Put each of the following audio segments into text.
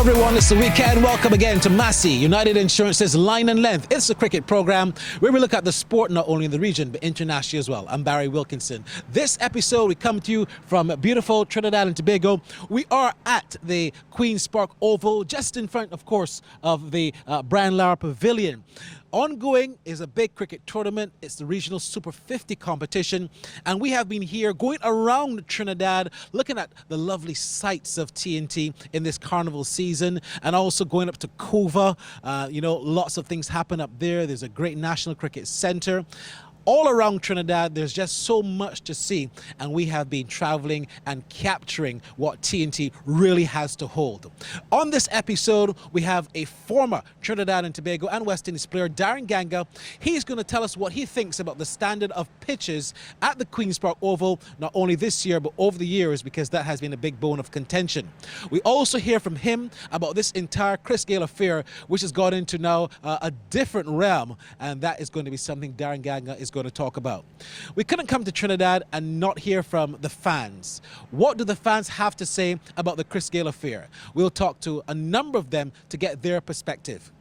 everyone, it's the weekend. Welcome again to Massey United Insurance's Line and Length. It's a cricket program where we look at the sport not only in the region but internationally as well. I'm Barry Wilkinson. This episode we come to you from beautiful Trinidad and Tobago. We are at the Queen's Park Oval, just in front, of course, of the Brand Lara Pavilion. Ongoing is a big cricket tournament. It's the regional Super 50 competition, and we have been here going around Trinidad looking at the lovely sights of TNT in this carnival season, and also going up to Cova. Lots of things happen up there. There's a great national cricket center. All around Trinidad, there's just so much to see, and we have been traveling and capturing what TNT really has to hold. On this episode, we have a former Trinidad and Tobago and West Indies player, Daren Ganga. He's going to tell us what he thinks about the standard of pitches at the Queen's Park Oval, not only this year, but over the years, because that has been a big bone of contention. We also hear from him about this entire Chris Gayle affair, which has got into now a different realm, and that is going to be something Daren Ganga is going to talk about. We couldn't come to Trinidad and not hear from the fans. What do the fans have to say about the Chris Gayle affair? We'll talk to a number of them to get their perspective.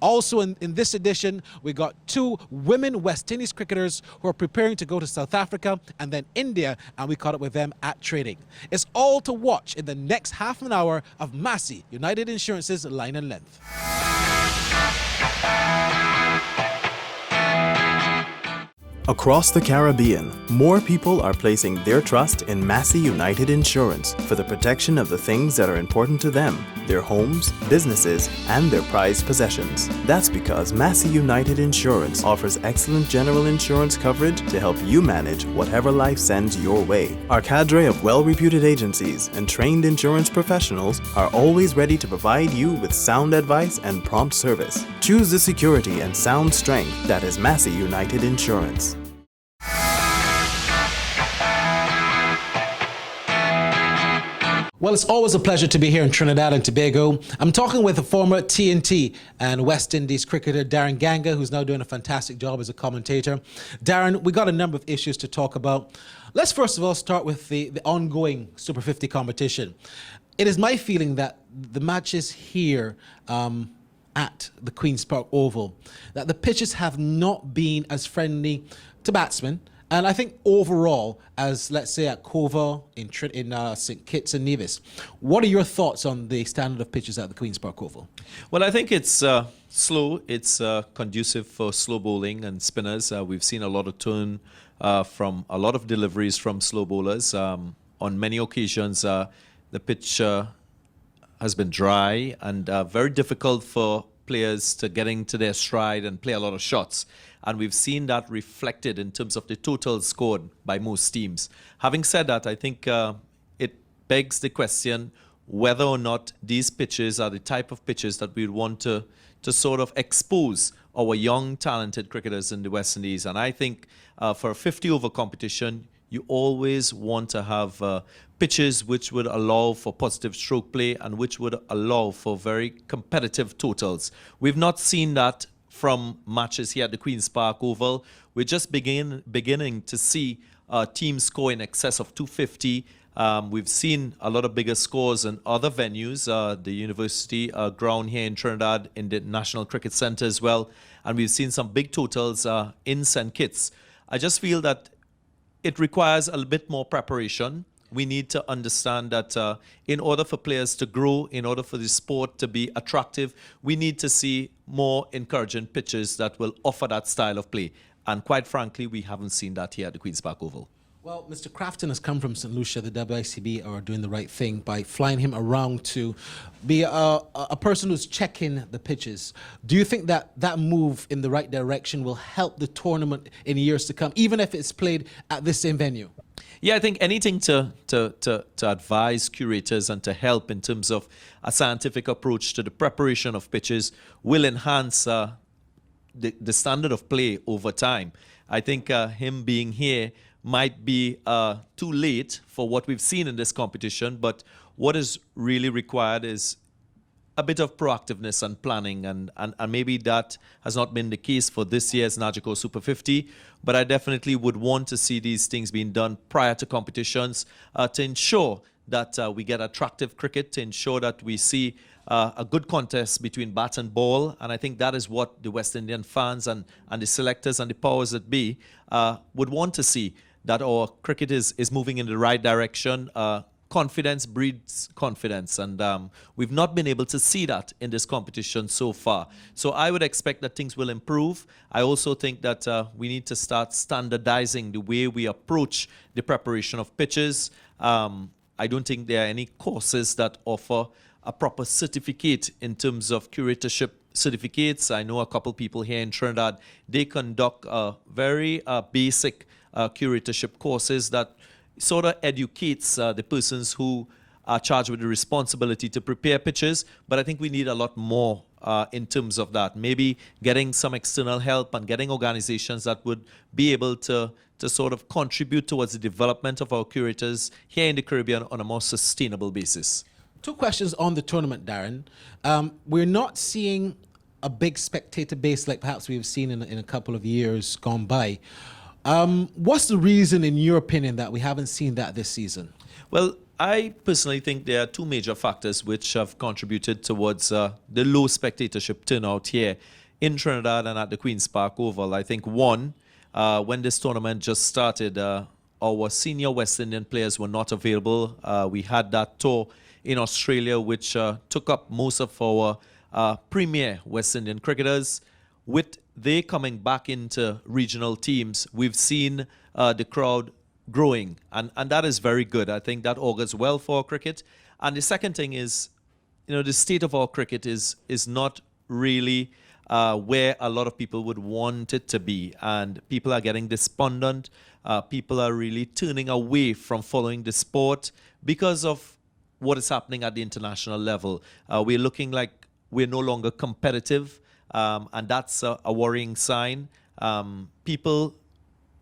Also in this edition, we got two women West Indies cricketers who are preparing to go to South Africa and then India, and we caught up with them at training. It's all to watch in the next half an hour of Massey United Insurance's Line and Length. Across the Caribbean, more people are placing their trust in Massey United Insurance for the protection of the things that are important to them, their homes, businesses, and their prized possessions. That's because Massey United Insurance offers excellent general insurance coverage to help you manage whatever life sends your way. Our cadre of well-reputed agencies and trained insurance professionals are always ready to provide you with sound advice and prompt service. Choose the security and sound strength that is Massey United Insurance. Well, it's always a pleasure to be here in Trinidad and Tobago. I'm talking with a former TNT and West Indies cricketer, Daren Ganga, who's now doing a fantastic job as a commentator. Daren, we got a number of issues to talk about. Let's first of all start with the ongoing Super 50 competition. It is my feeling that the matches here at the Queen's Park Oval, that the pitches have not been as friendly to batsmen. And I think overall, as let's say at Cova, in St. Kitts and Nevis, what are your thoughts on the standard of pitches at the Queen's Park Oval? Well, I think it's slow. It's conducive for slow bowling and spinners. We've seen a lot of turn from a lot of deliveries from slow bowlers. On many occasions, the pitch has been dry and very difficult for players to get into their stride and play a lot of shots. And we've seen that reflected in terms of the totals scored by most teams. Having said that, I think it begs the question whether or not these pitches are the type of pitches that we'd want to sort of expose our young, talented cricketers in the West Indies. And I think for a 50-over competition, you always want to have pitches which would allow for positive stroke play and which would allow for very competitive totals. We've not seen that from matches here at the Queen's Park Oval. We're just beginning to see teams score in excess of 250. We've seen a lot of bigger scores in other venues, the university ground here in Trinidad, in the National Cricket Centre as well. And we've seen some big totals in St. Kitts. I just feel that it requires a bit more preparation. We need to understand that in order for players to grow, in order for the sport to be attractive, we need to see more encouraging pitches that will offer that style of play. And quite frankly, we haven't seen that here at the Queen's Park Oval. Well, Mr. Crafton has come from St. Lucia. The WICB are doing the right thing by flying him around to be a person who's checking the pitches. Do you think that that move in the right direction will help the tournament in years to come, even if it's played at this same venue? Yeah, I think anything to advise curators and to help in terms of a scientific approach to the preparation of pitches will enhance the standard of play over time. I think him being here might be too late for what we've seen in this competition, but what is really required is a bit of proactiveness and planning, and maybe that has not been the case for this year's Nagico Super 50, but I definitely would want to see these things being done prior to competitions to ensure that we get attractive cricket, to ensure that we see a good contest between bat and ball, and I think that is what the West Indian fans and the selectors and the powers that be would want to see, that our cricket is moving in the right direction. Confidence breeds confidence, and we've not been able to see that in this competition so far. So I would expect that things will improve. I also think that we need to start standardizing the way we approach the preparation of pitches. I don't think there are any courses that offer a proper certificate in terms of curatorship certificates. I know a couple people here in Trinidad, they conduct very basic curatorship courses that sort of educates the persons who are charged with the responsibility to prepare pitches, but I think we need a lot more in terms of that. Maybe getting some external help and getting organizations that would be able to sort of contribute towards the development of our curators here in the Caribbean on a more sustainable basis. Two questions on the tournament, Daren. We're not seeing a big spectator base like perhaps we've seen in a couple of years gone by. What's the reason, in your opinion, that we haven't seen that this season? Well, I personally think there are two major factors which have contributed towards the low spectatorship turnout here in Trinidad and at the Queen's Park Oval. I think one, when this tournament just started, our senior West Indian players were not available. We had that tour in Australia, which took up most of our premier West Indian cricketers. With they coming back into regional teams, we've seen the crowd growing, and that is very good. I think that augurs well for our cricket. And the second thing is, the state of our cricket is not really where a lot of people would want it to be, and people are getting despondent. People are really turning away from following the sport because of what is happening at the international level. We're looking like we're no longer competitive, and that's a worrying sign. People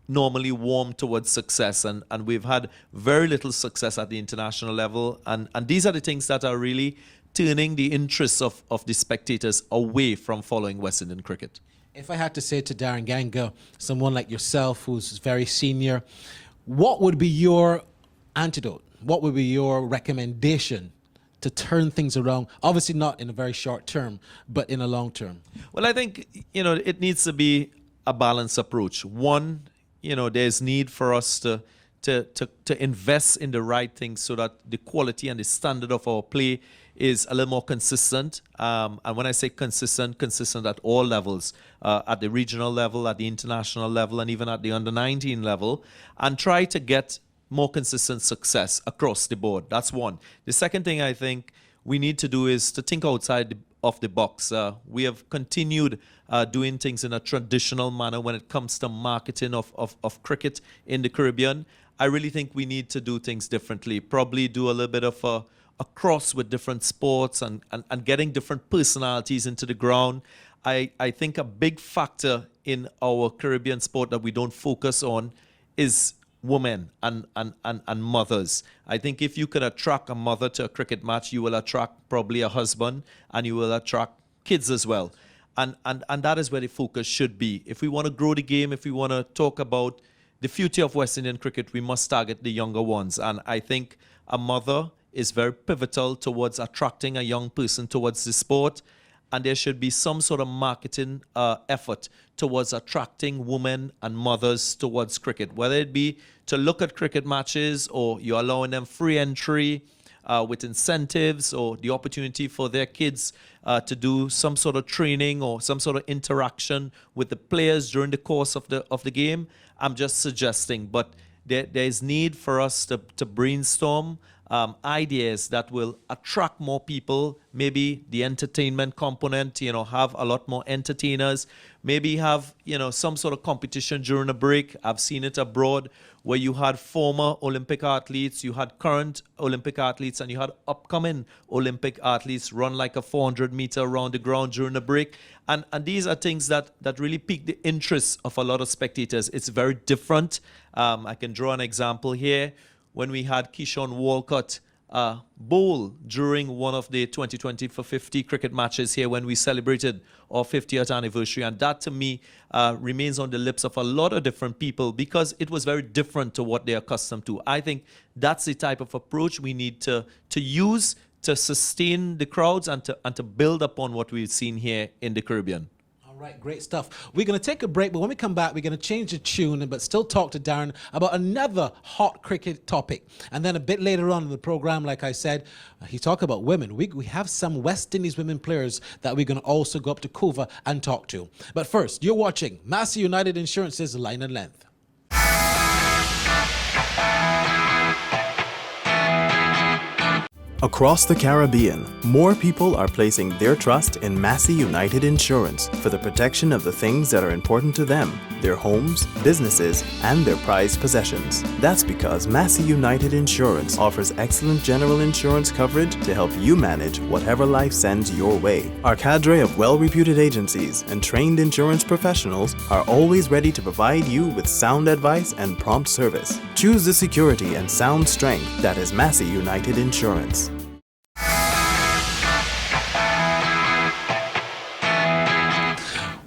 normally warm towards success, and we've had very little success at the international level, and these are the things that are really turning the interests of the spectators away from following West Indian cricket. If I had to say to Daren Ganga, someone like yourself who's very senior, what would be your antidote? What would be your recommendation to turn things around? Obviously not in a very short term, but in a long term. Well, I think, it needs to be a balanced approach. One, there's need for us to invest in the right things so that the quality and the standard of our play is a little more consistent. And when I say consistent at all levels, at the regional level, at the international level, and even at the under-19 level, and try to get more consistent success across the board. That's one. The second thing I think we need to do is to think outside of the box. We have continued doing things in a traditional manner when it comes to marketing of cricket in the Caribbean. I really think we need to do things differently, probably do a little bit of a cross with different sports and getting different personalities into the ground. I think a big factor in our Caribbean sport that we don't focus on is women and mothers. I think if you could attract a mother to a cricket match, you will attract probably a husband, and you will attract kids as well. And that is where the focus should be. If we want to grow the game, if we want to talk about the future of West Indian cricket, we must target the younger ones. And I think a mother is very pivotal towards attracting a young person towards the sport. And there should be some sort of marketing effort towards attracting women and mothers towards cricket, whether it be to look at cricket matches, or you're allowing them free entry with incentives, or the opportunity for their kids to do some sort of training or some sort of interaction with the players during the course of the game. I'm just suggesting, but there is need for us to brainstorm ideas that will attract more people. Maybe the entertainment component, have a lot more entertainers. Maybe have, some sort of competition during a break. I've seen it abroad where you had former Olympic athletes, you had current Olympic athletes, and you had upcoming Olympic athletes run like a 400-meter around the ground during a break. And these are things that really pique the interest of a lot of spectators. It's very different. I can draw an example here. When we had Keyshawn Walcott bowl during one of the 2020 for 50 cricket matches here when we celebrated our 50th anniversary. And that, to me, remains on the lips of a lot of different people because it was very different to what they're accustomed to. I think that's the type of approach we need to use to sustain the crowds and to build upon what we've seen here in the Caribbean. All right, great stuff. We're going to take a break, but when we come back, we're going to change the tune, but still talk to Daren about another hot cricket topic. And then a bit later on in the program, like I said, he talked about women. We have some West Indies women players that we're going to also go up to Cuba and talk to. But first, you're watching Massey United Insurance's Line and Length. Across the Caribbean, more people are placing their trust in Massey United Insurance for the protection of the things that are important to them, their homes, businesses, and their prized possessions. That's because Massey United Insurance offers excellent general insurance coverage to help you manage whatever life sends your way. Our cadre of well-reputed agencies and trained insurance professionals are always ready to provide you with sound advice and prompt service. Choose the security and sound strength that is Massey United Insurance.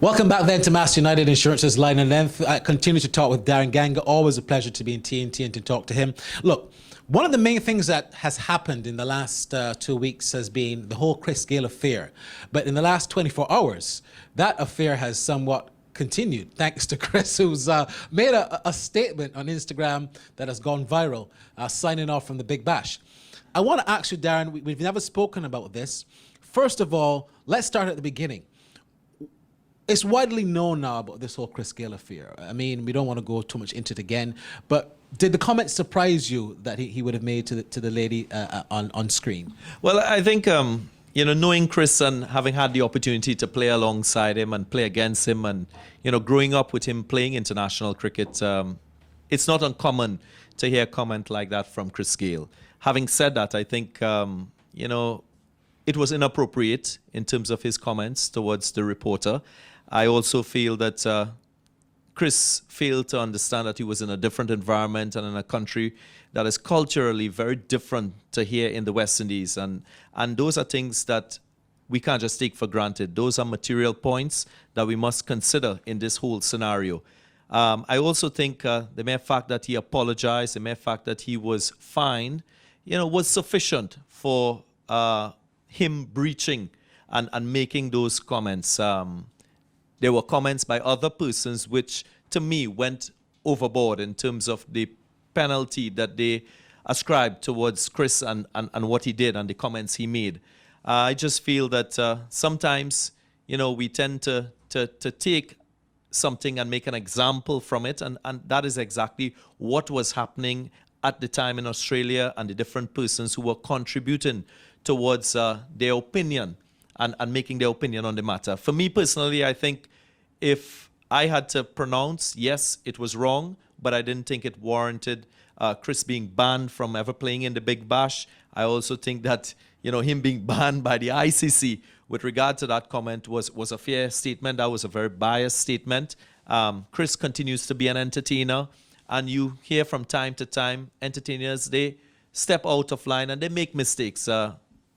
Welcome back then to Mass United Insurance's Line and Length. I continue to talk with Daren Ganga. Always a pleasure to be in TNT and to talk to him. Look, one of the main things that has happened in the last 2 weeks has been the whole Chris Gayle affair. But in the last 24 hours, that affair has somewhat continued, thanks to Chris, who's made a statement on Instagram that has gone viral, signing off from the Big Bash. I want to ask you, Daren, we've never spoken about this. First of all, let's start at the beginning. It's widely known now about this whole Chris Gayle affair. I mean, we don't want to go too much into it again, but did the comment surprise you that he would have made to the lady on screen? Well, I think, knowing Chris and having had the opportunity to play alongside him and play against him and, growing up with him playing international cricket, it's not uncommon to hear a comment like that from Chris Gayle. Having said that, I think, it was inappropriate in terms of his comments towards the reporter. I also feel that Chris failed to understand that he was in a different environment and in a country that is culturally very different to here in the West Indies. And those are things that we can't just take for granted. Those are material points that we must consider in this whole scenario. I also think the mere fact that he apologized, the mere fact that he was fined, was sufficient for him breaching and making those comments. There were comments by other persons which, to me, went overboard in terms of the penalty that they ascribed towards Chris and what he did and the comments he made. I just feel that sometimes, we tend to take something and make an example from it, and that is exactly what was happening at the time in Australia and the different persons who were contributing towards their opinion and making their opinion on the matter. For me personally, I think if I had to pronounce, yes, it was wrong, but I didn't think it warranted Chris being banned from ever playing in the Big Bash. I also think that, him being banned by the ICC with regard to that comment was a fair statement. That was a very biased statement. Chris continues to be an entertainer, and you hear from time to time entertainers, they step out of line and they make mistakes.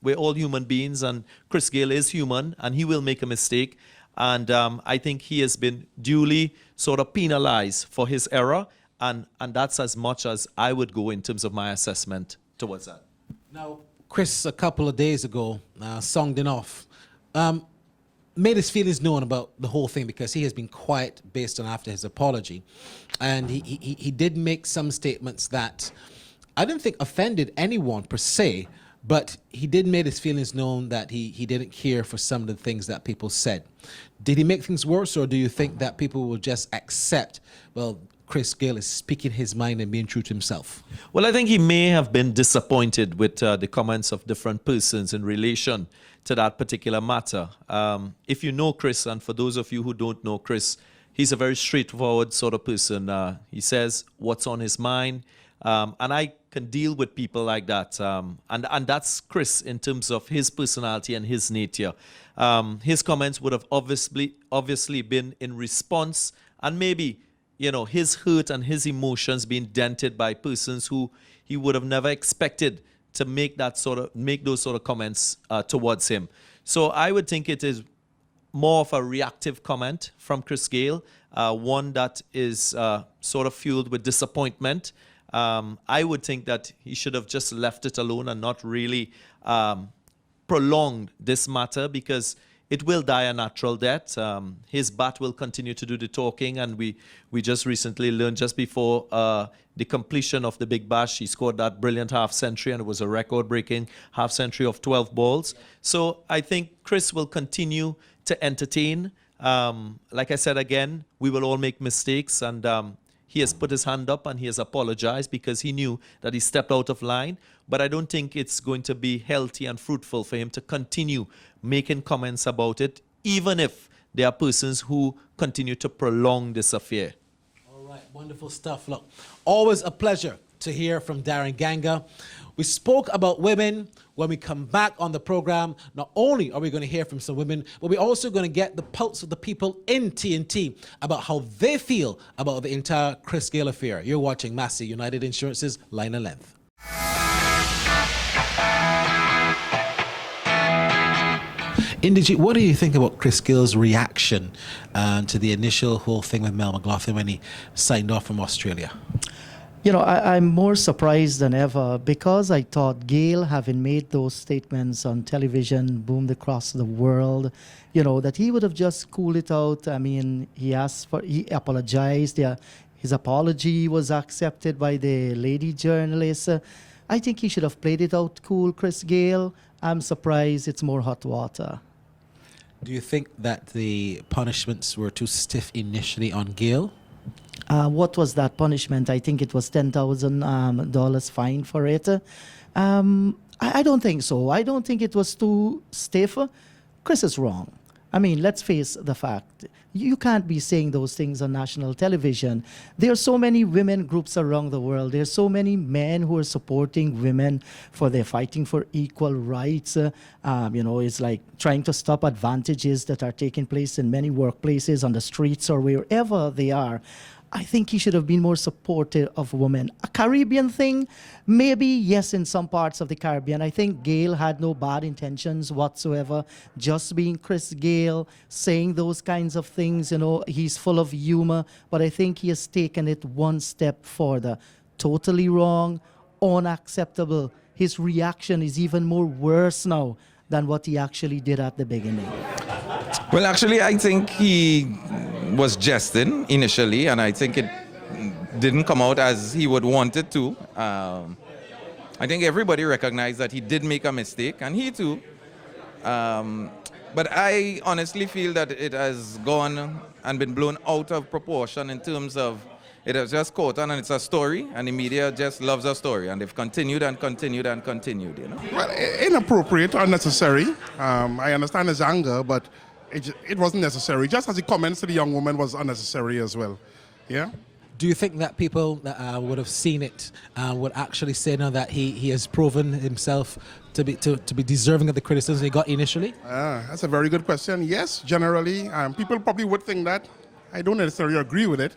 We're all human beings, and Chris Gayle is human, and he will make a mistake. And I think he has been duly sort of penalized for his error, and that's as much as I would go in terms of my assessment towards that. Now, Chris, a couple of days ago, songed it off, made his feelings known about the whole thing because he has been quiet based on after his apology. And he did make some statements that I didn't think offended anyone per se, but he did make his feelings known that he didn't care for some of the things that people said. Did he make things worse, or do you think that people will just accept, well, Chris Gayle is speaking his mind and being true to himself? Well, I think he may have been disappointed with the comments of different persons in relation to that particular matter. If you know Chris, and for those of you who don't know Chris, he's a very straightforward sort of person. He says what's on his mind, and I can deal with people like that. And that's Chris in terms of his personality and his nature. His comments would have obviously been in response, and maybe, his hurt and his emotions being dented by persons who he would have never expected to make those sort of comments towards him. So I would think it is more of a reactive comment from Chris Gayle, one that is sort of fueled with disappointment. I would think that he should have just left it alone and not really prolonged this matter, because it will die a natural death. His bat will continue to do the talking, and we just recently learned, just before the completion of the Big Bash, he scored that brilliant half century, and it was a record-breaking half century of 12 balls. So I think Chris will continue to entertain. Like I said again, we will all make mistakes, and he has put his hand up and he has apologized because he knew that he stepped out of line. But I don't think it's going to be healthy and fruitful for him to continue making comments about it, even if there are persons who continue to prolong this affair. All right, wonderful stuff. Look, always a pleasure to hear from Daren Ganga. We spoke about women. When we come back on the program, not only are we going to hear from some women, but we're also going to get the pulse of the people in TNT about how they feel about the entire Chris Gayle affair. You're watching Massey United Insurance's Line and Length. Indigit, what do you think about Chris Gayle's reaction to the initial whole thing with Mel McLaughlin when he signed off from Australia? You know, I'm more surprised than ever, because I thought Gayle, having made those statements on television, boomed across the world, you know, that he would have just cooled it out. I mean, he apologized. His apology was accepted by the lady journalist. I think he should have played it out cool, Chris Gayle. I'm surprised it's more hot water. Do you think that the punishments were too stiff initially on Gayle? What was that punishment? I think it was $10,000 fine for it. I don't think so. I don't think it was too stiff. Chris is wrong. I mean, let's face the fact. You can't be saying those things on national television. There are so many women groups around the world. There are so many men who are supporting women for their fighting for equal rights. You know, it's like trying to stop advantages that are taking place in many workplaces, on the streets, or wherever they are. I think he should have been more supportive of women. A Caribbean thing, maybe, yes, in some parts of the Caribbean. I think Gayle had no bad intentions whatsoever. Just being Chris Gayle, saying those kinds of things, you know, he's full of humor. But I think he has taken it one step further. Totally wrong, unacceptable. His reaction is even more worse now than what he actually did at the beginning. Well, actually, I think he was jesting initially, and I think it didn't come out as he would want it to. I think everybody recognized that he did make a mistake, and he too. But I honestly feel that it has gone and been blown out of proportion in terms of it has just caught on, and it's a story, and the media just loves a story, and they've continued and continued and continued, you know. Well, inappropriate, unnecessary. I understand his anger, but it wasn't necessary. Just as the comments to the young woman was unnecessary as well. Yeah. Do you think that people that would have seen it would actually say now that he has proven himself to be deserving of the criticism he got initially? That's a very good question. Yes, generally, people probably would think that. I don't necessarily agree with it,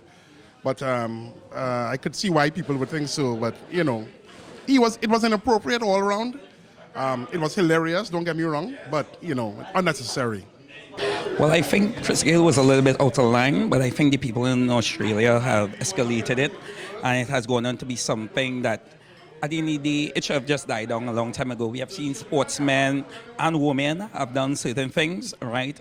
but I could see why people would think so. But you know, it was inappropriate all around. It was hilarious. Don't get me wrong, but you know, unnecessary. Well, I think Chris Gayle was a little bit out of line, but I think the people in Australia have escalated it, and it has gone on to be something that, at the end of the day, it should have just died down a long time ago. We have seen sportsmen and women have done certain things, right?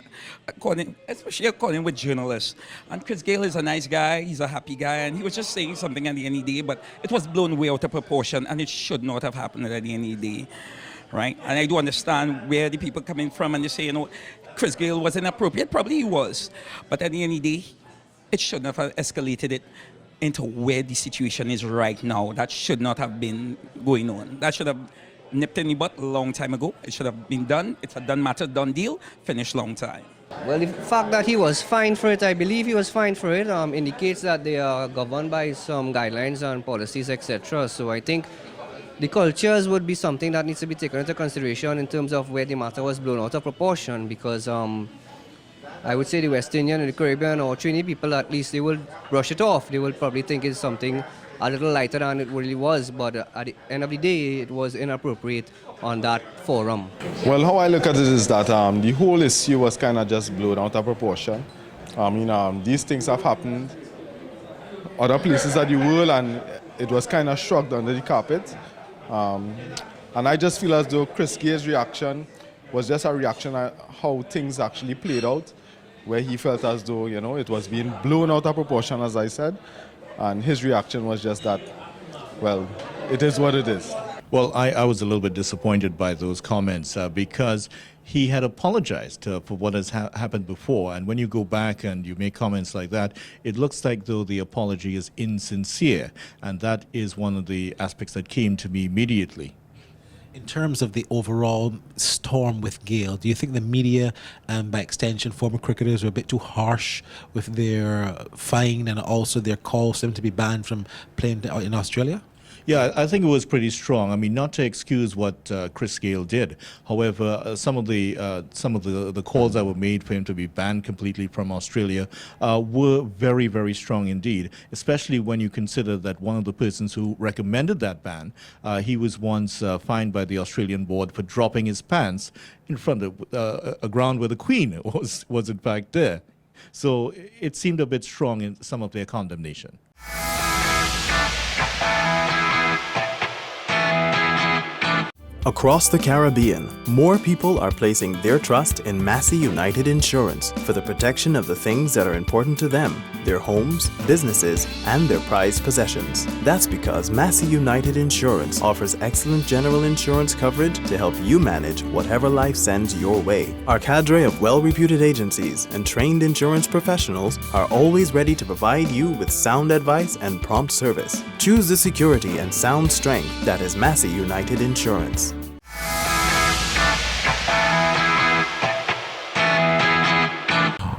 Especially according with journalists. And Chris Gayle is a nice guy, he's a happy guy, and he was just saying something at the end of the day, but it was blown way out of proportion, and it should not have happened at the end of the day, right? And I do understand where the people coming from, and they say, you know, Chris Gayle was inappropriate. Probably he was. But at the end of the day, it should not have escalated it into where the situation is right now. That should not have been going on. That should have nipped in the butt a long time ago. It should have been done. It's a done matter, done deal, finished long time. Well, the fact that he was fined for it, I believe he was fined for it, indicates that they are governed by some guidelines and policies, etc. So I think the cultures would be something that needs to be taken into consideration in terms of where the matter was blown out of proportion, because I would say the West Indian and the Caribbean or Trini people, at least, they will brush it off. They will probably think it's something a little lighter than it really was, but at the end of the day, it was inappropriate on that forum. Well, how I look at it is that the whole issue was kind of just blown out of proportion. I mean, these things have happened other places of the world, and it was kind of shrugged under the carpet. And I just feel as though Chris Gayle's reaction was just a reaction at how things actually played out, where he felt as though, it was being blown out of proportion, as I said. And his reaction was just that, well, it is what it is. Well, I was a little bit disappointed by those comments because he had apologized for what has happened before. And when you go back and you make comments like that, it looks like though the apology is insincere. And that is one of the aspects that came to me immediately. In terms of the overall storm with Gayle, do you think the media and by extension former cricketers are a bit too harsh with their fine and also their calls for them to be banned from playing in Australia? Yeah, I think it was pretty strong. I mean, not to excuse what Chris Gayle did. However, some of the calls that were made for him to be banned completely from Australia were very, very strong indeed. Especially when you consider that one of the persons who recommended that ban, he was once fined by the Australian board for dropping his pants in front of a ground where the Queen was in fact there. So it seemed a bit strong in some of their condemnation. Across the Caribbean, more people are placing their trust in Massey United Insurance for the protection of the things that are important to them, their homes, businesses, and their prized possessions. That's because Massey United Insurance offers excellent general insurance coverage to help you manage whatever life sends your way. Our cadre of well-reputed agencies and trained insurance professionals are always ready to provide you with sound advice and prompt service. Choose the security and sound strength that is Massey United Insurance.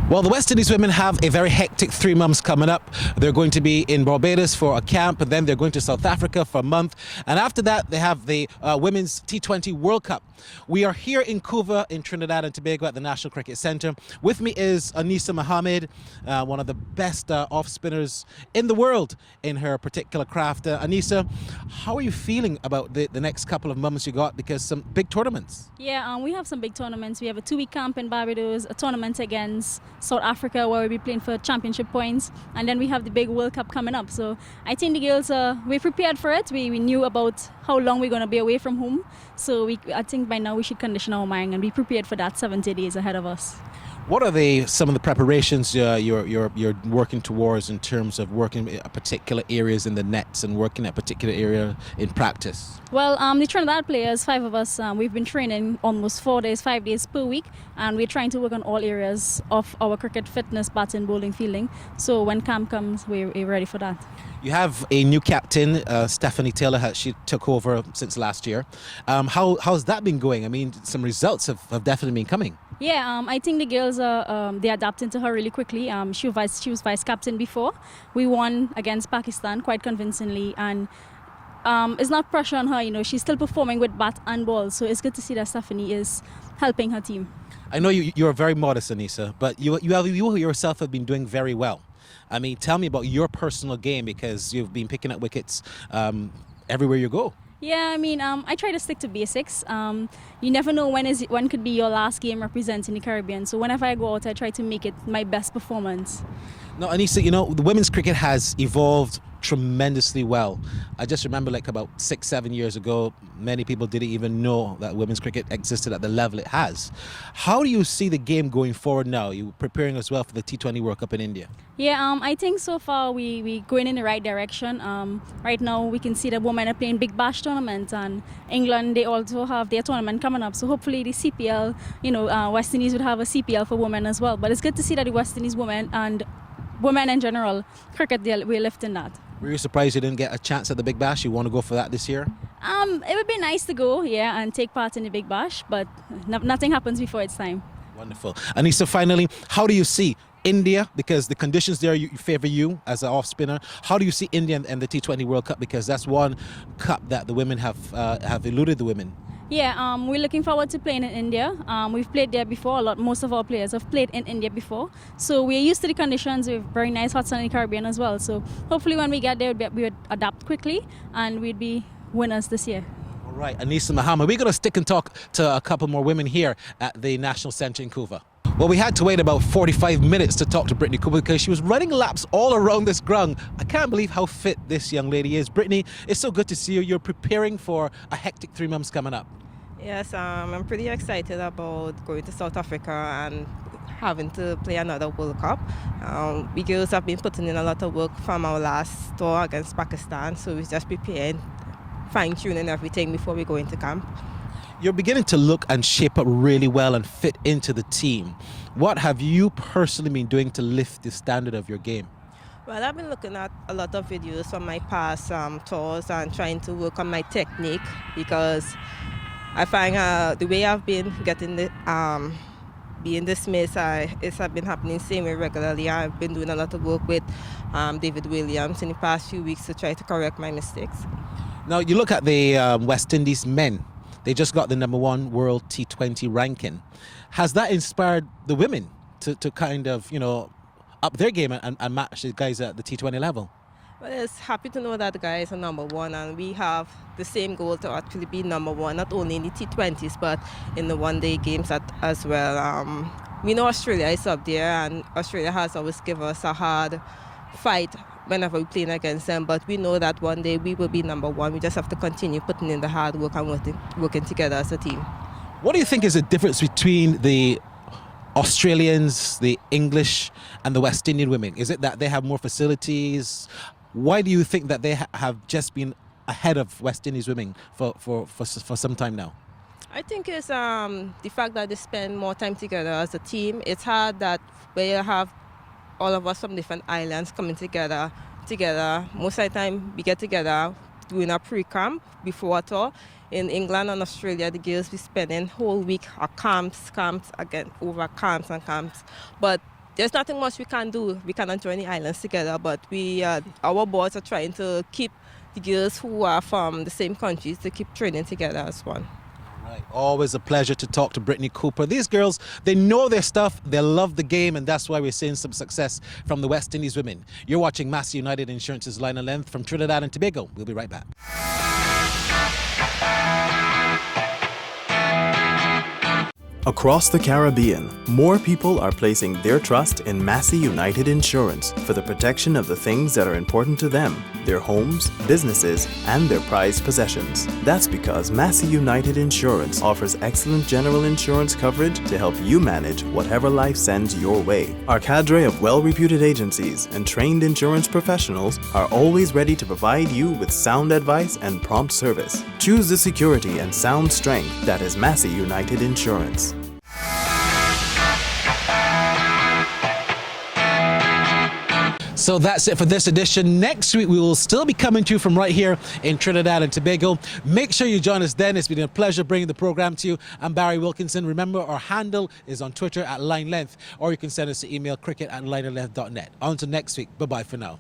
Well, the West Indies women have a very hectic 3 months coming up. They're going to be in Barbados for a camp, and then they're going to South Africa for a month. And after that, they have the Women's T20 World Cup. We are here in Cuba in Trinidad and Tobago at the National Cricket Centre. With me is Anisa Mohammed, one of the best off spinners in the world in her particular craft. Anisa, how are you feeling about the next couple of months you got? Because some big tournaments. Yeah, we have some big tournaments. We have a 2-week camp in Barbados, a tournament against South Africa where we'll be playing for championship points, and then we have the big World Cup coming up. So I think the girls, we're prepared for it. We knew about how long we're going to be away from home. So I think by now we should condition our mind and be prepared for that 70 days ahead of us. What are some of the preparations you're working towards in terms of working at particular areas in the nets and working at particular area in practice? Well, the Trinidad players, 5 of us, we've been training almost 5 days per week, and we're trying to work on all areas of our cricket fitness, batting, bowling, fielding. So when camp comes, we're ready for that. You have a new captain, Stephanie Taylor. She took over since last year. How's that been going? I mean, some results have definitely been coming. Yeah, I think the girls are they're adapting to her really quickly. She was vice captain before. We won against Pakistan quite convincingly, and it's not pressure on her. She's still performing with bat and ball, so it's good to see that Stephanie is helping her team. I know you're very modest, Anisa, but you yourself have been doing very well. I mean, tell me about your personal game, because you've been picking up wickets everywhere you go. Yeah, I mean, I try to stick to basics. You never know when could be your last game representing the Caribbean. So whenever I go out, I try to make it my best performance. Now, Anisa, the women's cricket has evolved tremendously well. I just remember about 6-7 years ago, many people didn't even know that women's cricket existed at the level it has. How do you see the game going forward now? You're preparing as well for the T20 World Cup in India. Yeah, I think so far we're going in the right direction. Right now we can see that women are playing Big Bash tournament, and England, they also have their tournament coming up. So hopefully the CPL, West Indies would have a CPL for women as well. But it's good to see that the West Indies women and women in general, cricket, we're lifting that. Were you surprised you didn't get a chance at the Big Bash? You want to go for that this year? It would be nice to go, and take part in the Big Bash, but nothing happens before it's time. Wonderful. Anisa, finally, how do you see India, because the conditions there favor you as an off spinner? How do you see India and the T20 World Cup, because that's one cup that the women have eluded the women? Yeah, we're looking forward to playing in India. We've played there before. Most of our players have played in India before. So we're used to the conditions. We have very nice hot sun in the Caribbean as well. So hopefully when we get there, we would adapt quickly and we'd be winners this year. All right, Anisa Mohammed, we're going to stick and talk to a couple more women here at the National Centre in Cuba. Well, we had to wait about 45 minutes to talk to Britney Cooper because she was running laps all around this ground. I can't believe how fit this young lady is. Britney, it's so good to see you. You're preparing for a hectic 3 months coming up. Yes, I'm pretty excited about going to South Africa and having to play another World Cup. We girls have been putting in a lot of work from our last tour against Pakistan, so we're just preparing, fine-tuning everything before we go into camp. You're beginning to look and shape up really well and fit into the team. What have you personally been doing to lift the standard of your game? Well, I've been looking at a lot of videos from my past tours and trying to work on my technique, because I find the way I've been getting being dismissed, it's been happening the same way regularly. I've been doing a lot of work with David Williams in the past few weeks to try to correct my mistakes. Now, you look at the West Indies men. They just got the #1 world T20 ranking. Has that inspired the women to kind of, up their game and match the guys at the T20 level? Well, it's happy to know that the guys are #1, and we have the same goal to actually be #1, not only in the T20s, but in the one-day games as well. We know Australia is up there, and Australia has always given us a hard fight whenever we're playing against them, but we know that one day we will be #1. We just have to continue putting in the hard work and working together as a team. What do you think is the difference between the Australians, the English, and the West Indian women? Is it that they have more facilities? Why do you think that they have just been ahead of West Indies women for some time now? I think it's the fact that they spend more time together as a team. It's hard that where you have all of us from different islands coming together. Most of the time we get together doing a pre-camp before a tour. In England and Australia, the girls be spending whole week at camps again, over camps and camps. But there's nothing much we can do. We cannot join the islands together, but our boards are trying to keep the girls who are from the same countries to keep training together as one. Right. Always a pleasure to talk to Britney Cooper. These girls, they know their stuff, they love the game, and that's why we're seeing some success from the West Indies women. You're watching Massey United Insurance's Line and Length from Trinidad and Tobago. We'll be right back. Across the Caribbean, more people are placing their trust in Massey United Insurance for the protection of the things that are important to them, their homes, businesses, and their prized possessions. That's because Massey United Insurance offers excellent general insurance coverage to help you manage whatever life sends your way. Our cadre of well-reputed agencies and trained insurance professionals are always ready to provide you with sound advice and prompt service. Choose the security and sound strength that is Massey United Insurance. So that's it for this edition. Next week, we will still be coming to you from right here in Trinidad and Tobago. Make sure you join us then. It's been a pleasure bringing the program to you. I'm Barry Wilkinson. Remember, our handle is on Twitter at Line Length, or you can send us an email, cricket@lineandlength.net. On to next week. Bye-bye for now.